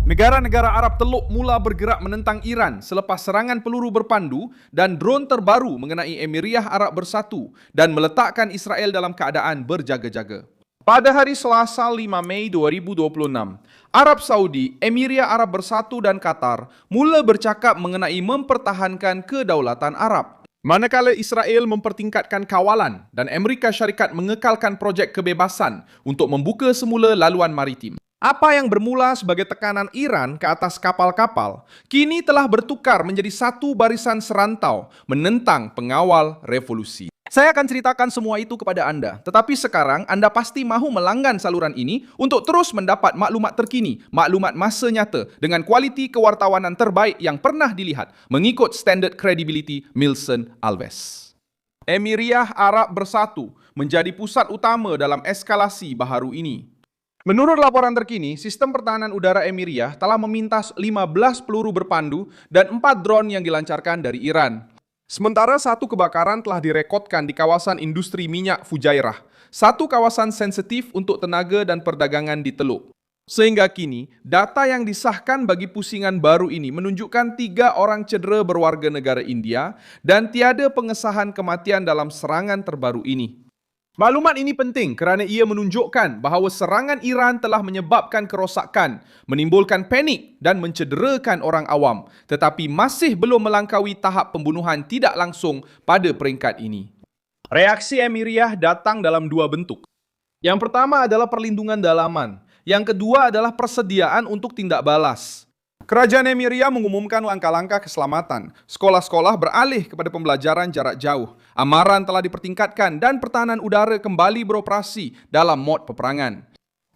Negara-negara Arab Teluk mula bergerak menentang Iran selepas serangan peluru berpandu dan drone terbaru mengenai Emiriyah Arab Bersatu dan meletakkan Israel dalam keadaan berjaga-jaga. Pada hari Selasa 5 Mei 2026, Arab Saudi, Emiriyah Arab Bersatu dan Qatar mula bercakap mengenai mempertahankan kedaulatan Arab. Manakala Israel mempertingkatkan kawalan dan Amerika Syarikat mengekalkan projek kebebasan untuk membuka semula laluan maritim. Apa yang bermula sebagai tekanan Iran ke atas kapal-kapal, kini telah bertukar menjadi satu barisan serantau menentang pengawal revolusi. Saya akan ceritakan semua itu kepada Anda, tetapi sekarang Anda pasti mahu melanggan saluran ini untuk terus mendapat maklumat terkini, maklumat masa nyata dengan kualiti kewartawanan terbaik yang pernah dilihat mengikut standard credibility Milson Alves. Emiriyah Arab Bersatu menjadi pusat utama dalam eskalasi baharu ini. Menurut laporan terkini, sistem pertahanan udara Emiriyah telah memintas 15 peluru berpandu dan 4 drone yang dilancarkan dari Iran. Sementara satu kebakaran telah direkodkan di kawasan industri minyak Fujairah, satu kawasan sensitif untuk tenaga dan perdagangan di Teluk. Sehingga kini, data yang disahkan bagi pusingan baru ini menunjukkan 3 orang cedera berwarga negara India dan tiada pengesahan kematian dalam serangan terbaru ini. Maklumat ini penting kerana ia menunjukkan bahawa serangan Iran telah menyebabkan kerosakan, menimbulkan panik dan mencederakan orang awam, tetapi masih belum melangkaui tahap pembunuhan tidak langsung pada peringkat ini. Reaksi Emiriyah datang dalam 2 bentuk. Yang pertama adalah perlindungan dalaman, yang kedua adalah persediaan untuk tindak balas. Kerajaan Emiriyah mengumumkan langkah-langkah keselamatan. Sekolah-sekolah beralih kepada pembelajaran jarak jauh. Amaran telah dipertingkatkan dan pertahanan udara kembali beroperasi dalam mod peperangan.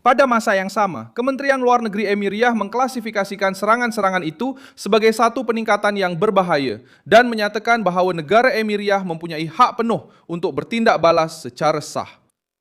Pada masa yang sama, Kementerian Luar Negeri Emiriyah mengklasifikasikan serangan-serangan itu sebagai satu peningkatan yang berbahaya dan menyatakan bahawa negara Emiriyah mempunyai hak penuh untuk bertindak balas secara sah.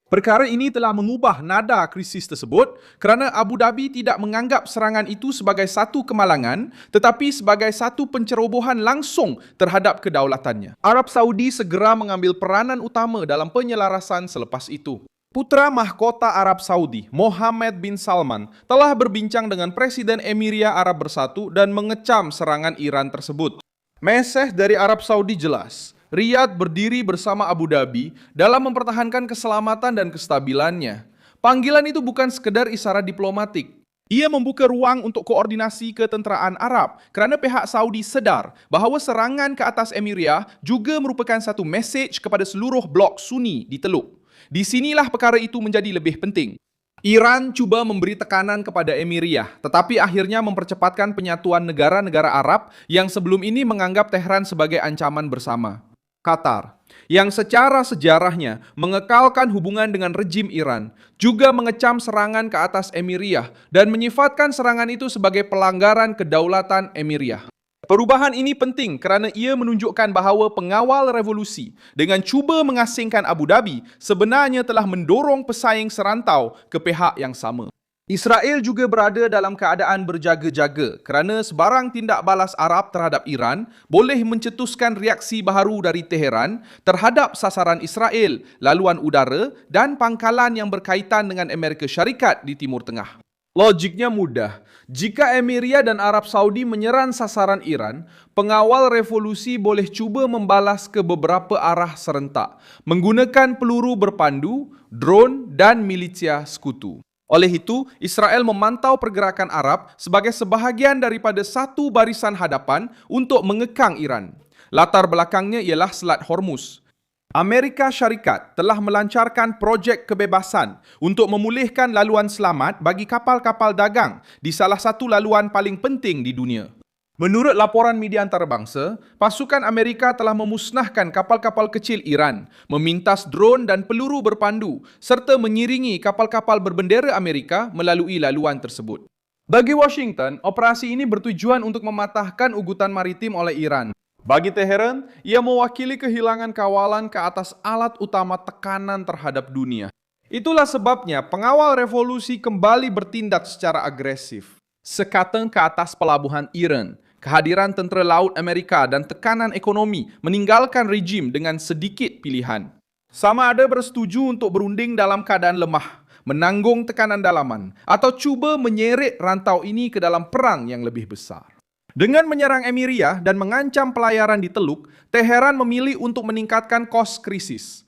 Perkara ini telah mengubah nada krisis tersebut kerana Abu Dhabi tidak menganggap serangan itu sebagai satu kemalangan tetapi sebagai satu pencerobohan langsung terhadap kedaulatannya. Arab Saudi segera mengambil peranan utama dalam penyelarasan selepas itu. Putra Mahkota Arab Saudi, Mohammed bin Salman, telah berbincang dengan Presiden Emiriyah Arab Bersatu dan mengecam serangan Iran tersebut. Mesej dari Arab Saudi jelas. Riyadh berdiri bersama Abu Dhabi dalam mempertahankan keselamatan dan kestabilannya. Panggilan itu bukan sekedar isyarat diplomatik. Ia membuka ruang untuk koordinasi ketenteraan Arab kerana pihak Saudi sedar bahawa serangan ke atas Emiriyah juga merupakan satu mesej kepada seluruh blok Sunni di Teluk. Di sinilah perkara itu menjadi lebih penting. Iran cuba memberi tekanan kepada Emiriyah, tetapi akhirnya mempercepatkan penyatuan negara-negara Arab yang sebelum ini menganggap Tehran sebagai ancaman bersama. Qatar, yang secara sejarahnya mengekalkan hubungan dengan rejim Iran, juga mengecam serangan ke atas Emiriyah dan menyifatkan serangan itu sebagai pelanggaran kedaulatan Emiriyah. Perubahan ini penting kerana ia menunjukkan bahawa pengawal revolusi dengan cuba mengasingkan Abu Dhabi sebenarnya telah mendorong pesaing serantau ke pihak yang sama. Israel juga berada dalam keadaan berjaga-jaga kerana sebarang tindak balas Arab terhadap Iran boleh mencetuskan reaksi baharu dari Teheran terhadap sasaran Israel, laluan udara dan pangkalan yang berkaitan dengan Amerika Syarikat di Timur Tengah. Logiknya mudah. Jika Emiriyah dan Arab Saudi menyerang sasaran Iran, pengawal revolusi boleh cuba membalas ke beberapa arah serentak menggunakan peluru berpandu, drone dan militia sekutu. Oleh itu, Israel memantau pergerakan Arab sebagai sebahagian daripada satu barisan hadapan untuk mengekang Iran. Latar belakangnya ialah Selat Hormuz. Amerika Syarikat telah melancarkan projek kebebasan untuk memulihkan laluan selamat bagi kapal-kapal dagang di salah satu laluan paling penting di dunia. Menurut laporan media antarabangsa, pasukan Amerika telah memusnahkan kapal-kapal kecil Iran, memintas drone dan peluru berpandu serta mengiringi kapal-kapal berbendera Amerika melalui laluan tersebut. Bagi Washington, operasi ini bertujuan untuk mematahkan ugutan maritim oleh Iran. Bagi Teheran, ia mewakili kehilangan kawalan ke atas alat utama tekanan terhadap dunia. Itulah sebabnya pengawal revolusi kembali bertindak secara agresif. Sekatan ke atas pelabuhan Iran, kehadiran tentera laut Amerika dan tekanan ekonomi meninggalkan rejim dengan sedikit pilihan. Sama ada bersetuju untuk berunding dalam keadaan lemah, menanggung tekanan dalaman, atau cuba menyeret rantau ini ke dalam perang yang lebih besar. Dengan menyerang Emiriyah dan mengancam pelayaran di Teluk, Teheran memilih untuk meningkatkan kos krisis.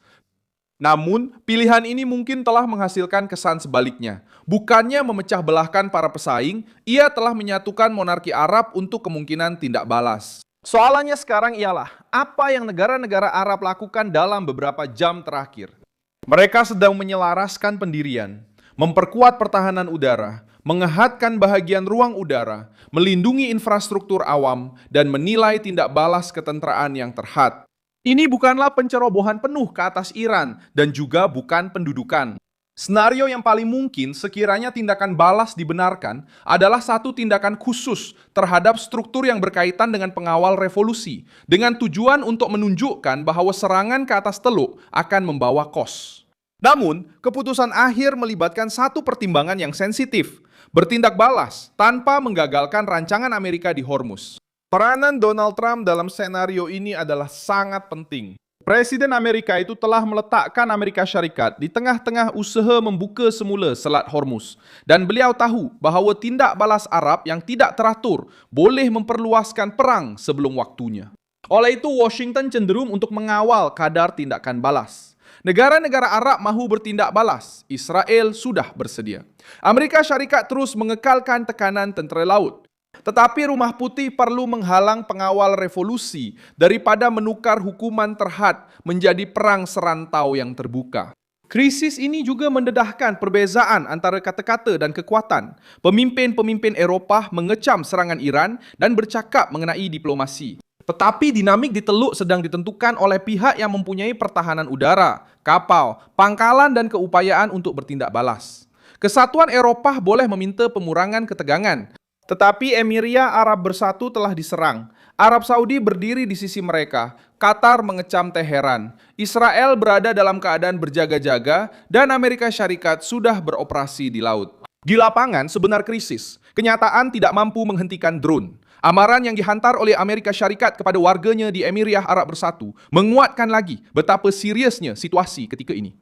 Namun, pilihan ini mungkin telah menghasilkan kesan sebaliknya. Bukannya memecah belahkan para pesaing, ia telah menyatukan monarki Arab untuk kemungkinan tindak balas. Soalannya sekarang ialah, apa yang negara-negara Arab lakukan dalam beberapa jam terakhir? Mereka sedang menyelaraskan pendirian, memperkuat pertahanan udara, mengehatkan bahagian ruang udara, melindungi infrastruktur awam, dan menilai tindak balas ketenteraan yang terhad. Ini bukanlah pencerobohan penuh ke atas Iran dan juga bukan pendudukan. Senario yang paling mungkin sekiranya tindakan balas dibenarkan adalah satu tindakan khusus terhadap struktur yang berkaitan dengan pengawal revolusi dengan tujuan untuk menunjukkan bahwa serangan ke atas Teluk akan membawa kos. Namun, keputusan akhir melibatkan satu pertimbangan yang sensitif, bertindak balas tanpa menggagalkan rancangan Amerika di Hormuz. Peranan Donald Trump dalam senario ini adalah sangat penting. Presiden Amerika itu telah meletakkan Amerika Syarikat di tengah-tengah usaha membuka semula Selat Hormuz. Dan beliau tahu bahawa tindak balas Arab yang tidak teratur boleh memperluaskan perang sebelum waktunya. Oleh itu, Washington cenderung untuk mengawal kadar tindakan balas. Negara-negara Arab mahu bertindak balas, Israel sudah bersedia. Amerika Syarikat terus mengekalkan tekanan tentera laut. Tetapi Rumah Putih perlu menghalang pengawal revolusi daripada menukar hukuman terhad menjadi perang serantau yang terbuka. Krisis ini juga mendedahkan perbezaan antara kata-kata dan kekuatan. Pemimpin-pemimpin Eropah mengecam serangan Iran dan bercakap mengenai diplomasi. Tetapi dinamik di Teluk sedang ditentukan oleh pihak yang mempunyai pertahanan udara, kapal, pangkalan dan keupayaan untuk bertindak balas. Kesatuan Eropah boleh meminta pemurangan ketegangan. Tetapi Emiriyah Arab Bersatu telah diserang. Arab Saudi berdiri di sisi mereka. Qatar mengecam Teheran. Israel berada dalam keadaan berjaga-jaga dan Amerika Syarikat sudah beroperasi di laut. Di lapangan sebenar krisis. Kenyataan tidak mampu menghentikan drone. Amaran yang dihantar oleh Amerika Syarikat kepada warganya di Emiriyah Arab Bersatu menguatkan lagi betapa seriusnya situasi ketika ini.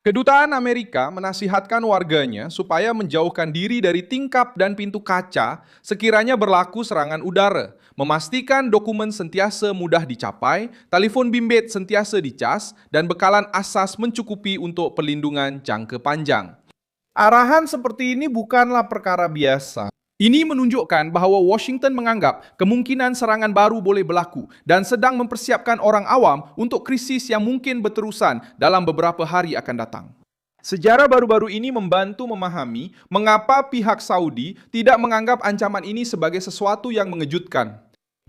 Kedutaan Amerika menasihatkan warganya supaya menjauhkan diri dari tingkap dan pintu kaca sekiranya berlaku serangan udara, memastikan dokumen sentiasa mudah dicapai, telefon bimbit sentiasa dicas, dan bekalan asas mencukupi untuk perlindungan jangka panjang. Arahan seperti ini bukanlah perkara biasa. Ini menunjukkan bahawa Washington menganggap kemungkinan serangan baru boleh berlaku dan sedang mempersiapkan orang awam untuk krisis yang mungkin berterusan dalam beberapa hari akan datang. Sejarah baru-baru ini membantu memahami mengapa pihak Saudi tidak menganggap ancaman ini sebagai sesuatu yang mengejutkan.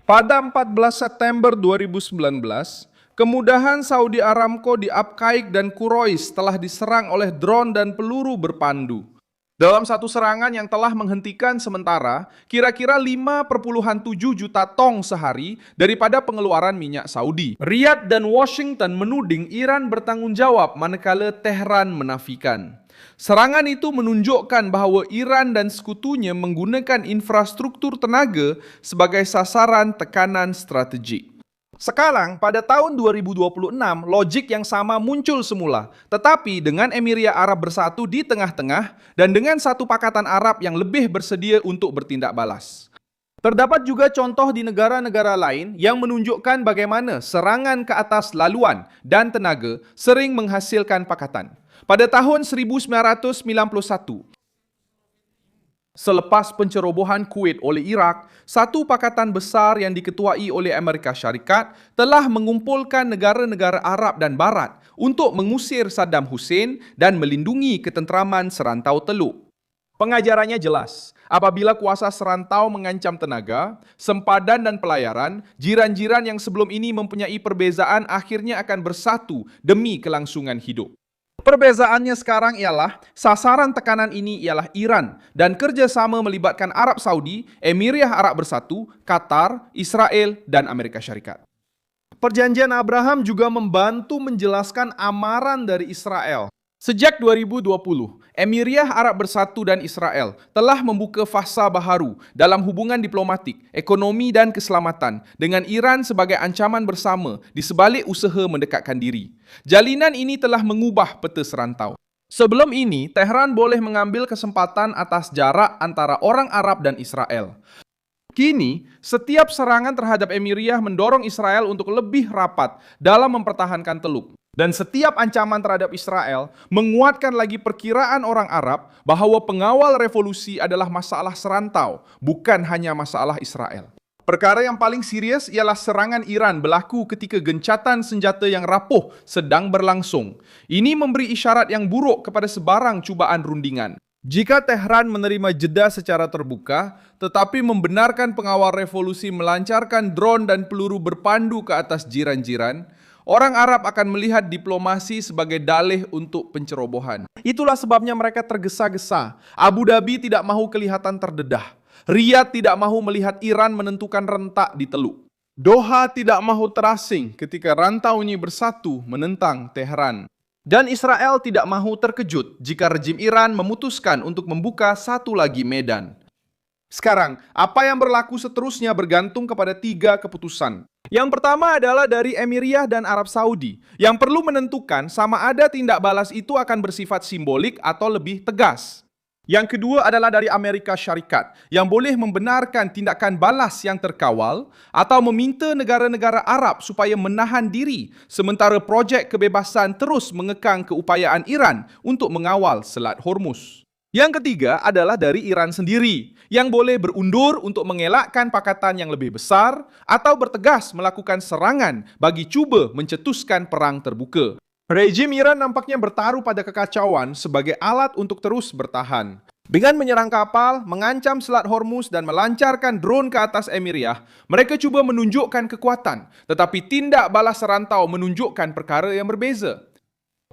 Pada 14 September 2019, kemudahan Saudi Aramco di Abqaiq dan Quraish telah diserang oleh drone dan peluru berpandu. Dalam satu serangan yang telah menghentikan sementara kira-kira 5,7 juta tong sehari daripada pengeluaran minyak Saudi. Riyadh dan Washington menuding Iran bertanggung jawab manakala Tehran menafikan. Serangan itu menunjukkan bahawa Iran dan sekutunya menggunakan infrastruktur tenaga sebagai sasaran tekanan strategik. Sekarang, pada tahun 2026, logik yang sama muncul semula, tetapi dengan Emiriyah Arab Bersatu di tengah-tengah dan dengan satu pakatan Arab yang lebih bersedia untuk bertindak balas. Terdapat juga contoh di negara-negara lain yang menunjukkan bagaimana serangan ke atas laluan dan tenaga sering menghasilkan pakatan. Pada tahun 1991, selepas pencerobohan Kuwait oleh Iraq, satu pakatan besar yang diketuai oleh Amerika Syarikat telah mengumpulkan negara-negara Arab dan Barat untuk mengusir Saddam Hussein dan melindungi ketenteraman serantau Teluk. Pengajarannya jelas, apabila kuasa serantau mengancam tenaga, sempadan dan pelayaran, jiran-jiran yang sebelum ini mempunyai perbezaan akhirnya akan bersatu demi kelangsungan hidup. Perbezaannya sekarang ialah sasaran tekanan ini ialah Iran dan kerjasama melibatkan Arab Saudi, Emiriyah Arab Bersatu, Qatar, Israel, dan Amerika Syarikat. Perjanjian Abraham juga membantu menjelaskan amaran dari Israel. Sejak 2020, Emiriyah Arab Bersatu dan Israel telah membuka fasa baharu dalam hubungan diplomatik, ekonomi dan keselamatan dengan Iran sebagai ancaman bersama di sebalik usaha mendekatkan diri. Jalinan ini telah mengubah peta serantau. Sebelum ini, Tehran boleh mengambil kesempatan atas jarak antara orang Arab dan Israel. Kini, setiap serangan terhadap Emiriyah mendorong Israel untuk lebih rapat dalam mempertahankan Teluk. Dan setiap ancaman terhadap Israel menguatkan lagi perkiraan orang Arab bahwa pengawal revolusi adalah masalah serantau, bukan hanya masalah Israel. Perkara yang paling serius ialah serangan Iran berlaku ketika gencatan senjata yang rapuh sedang berlangsung. Ini memberi isyarat yang buruk kepada sebarang cubaan rundingan. Jika Tehran menerima jeda secara terbuka, tetapi membenarkan pengawal revolusi melancarkan drone dan peluru berpandu ke atas jiran-jiran, orang Arab akan melihat diplomasi sebagai dalih untuk pencerobohan. Itulah sebabnya mereka tergesa-gesa. Abu Dhabi tidak mahu kelihatan terdedah. Riyadh tidak mahu melihat Iran menentukan rentak di Teluk. Doha tidak mahu terasing ketika rantau ini bersatu menentang Tehran. Dan Israel tidak mahu terkejut jika rejim Iran memutuskan untuk membuka satu lagi medan. Sekarang, apa yang berlaku seterusnya bergantung kepada 3 keputusan. Yang pertama adalah dari Emiriyah dan Arab Saudi, yang perlu menentukan sama ada tindak balas itu akan bersifat simbolik atau lebih tegas. Yang kedua adalah dari Amerika Syarikat, yang boleh membenarkan tindakan balas yang terkawal atau meminta negara-negara Arab supaya menahan diri sementara projek kebebasan terus mengekang keupayaan Iran untuk mengawal Selat Hormuz. Yang ketiga adalah dari Iran sendiri, yang boleh berundur untuk mengelakkan pakatan yang lebih besar atau bertegas melakukan serangan bagi cuba mencetuskan perang terbuka. Rejim Iran nampaknya bertaruh pada kekacauan sebagai alat untuk terus bertahan. Dengan menyerang kapal, mengancam Selat Hormuz dan melancarkan drone ke atas Emiriyah, mereka cuba menunjukkan kekuatan, tetapi tindak balas serantau menunjukkan perkara yang berbeza.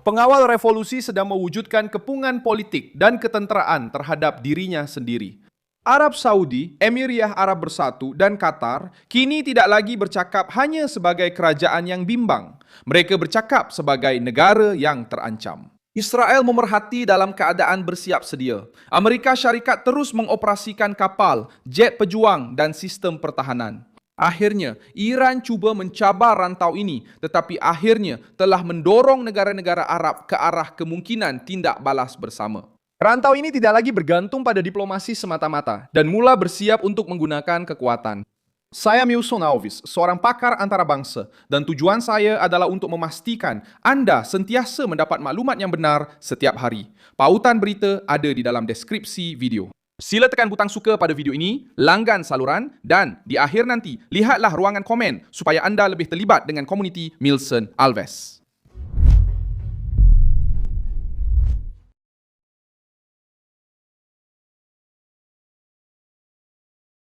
Pengawal revolusi sedang mewujudkan kepungan politik dan ketenteraan terhadap dirinya sendiri. Arab Saudi, Emiriyah Arab Bersatu, dan Qatar kini tidak lagi bercakap hanya sebagai kerajaan yang bimbang. Mereka bercakap sebagai negara yang terancam. Israel memerhati dalam keadaan bersiap sedia. Amerika Syarikat terus mengoperasikan kapal, jet pejuang, dan sistem pertahanan. Akhirnya, Iran cuba mencabar rantau ini, tetapi akhirnya telah mendorong negara-negara Arab ke arah kemungkinan tindak balas bersama. Rantau ini tidak lagi bergantung pada diplomasi semata-mata dan mula bersiap untuk menggunakan kekuatan. Saya Milson Alves, seorang pakar antarabangsa, dan tujuan saya adalah untuk memastikan Anda sentiasa mendapat maklumat yang benar setiap hari. Pautan berita ada di dalam deskripsi video. Sila tekan butang suka pada video ini, langgan saluran, dan di akhir nanti, lihatlah ruangan komen supaya anda lebih terlibat dengan komuniti Milson Alves.